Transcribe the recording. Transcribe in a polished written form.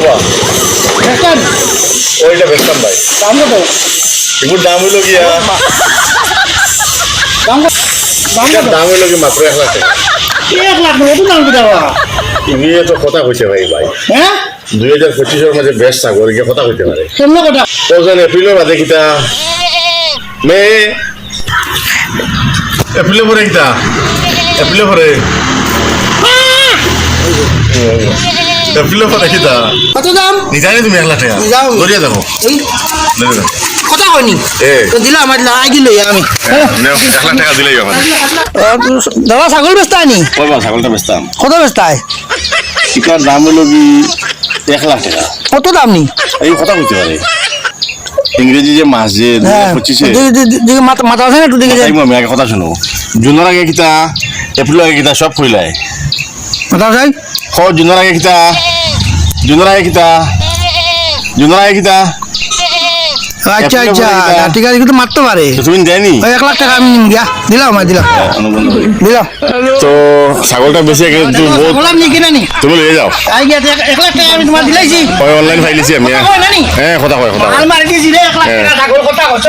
বাবা বেচতেন ওইটা বেচতাম ভাই দাম কত এগুলোর দাম হইলো গিয়া দাম কত দাম এটার কত দাম হইলো কি মাত্র 1 লাখ টাকা 1 লাখ নতুন দাম কি দেওয়া ইয়ে তো কথা কইছে ভাই ভাই হ্যাঁ 2025 মাঝে বেশ ছাগল গিয়ে কথা কইতে পারে কেমন কথা ওজন এপ্রিলের বাদে কিতা মে এপ্রিলে পরে কিতা এপ্রিলে পরে এপ্রিলে পরে কিতা কত দাম নিজানি তুমি 1 লাখ টাকা যাও। দরিয়া যাবো এই নেবে না কথা কইনি এ তো দিলাম আমার লাই দিল আমি 1 লাখ টাকা দিলেই হবে দাদা ছাগল বেচতা নি কইবা ছাগলটা বেচতাম কত বেচতায় এটার দাম হলো কি 1 লাখ টাকা কত দাম নি এই কথা কইতে পারে ইংরেজি যে মাস যে 2025 মাথা আছে না একটু দিকে যাই আমি আগে কথা শুনো জুনের আগে কিতা এপ্রিল আগে কিতা সব কইলাই মাথা যাই জুনের আগে কিতা জুনের আগে কিতা জুনের আগে কিতা আচ্ছা আচ্ছা ঠিক আছে কিন্তু মারতে পারে তো তুমি দেয়নি 1 লাখ টাকা আমি নিম গিয়া দিলাম আমি দিলাম দিলাম তো ছাগলটা বেশি কিন্তু বললাম নি কিনা নি তুমি লয়ে যাও আই গিয়া 1 লাখ টাকা আমি তোমার দিলাইছি ওই অনলাইন ফাইলিছি আমি কথা কয় না নি? হ্যাঁ কথা কয় মাল মারি দিয়েছি রে 1 লাখ টাকা ছাগল কথা কইছ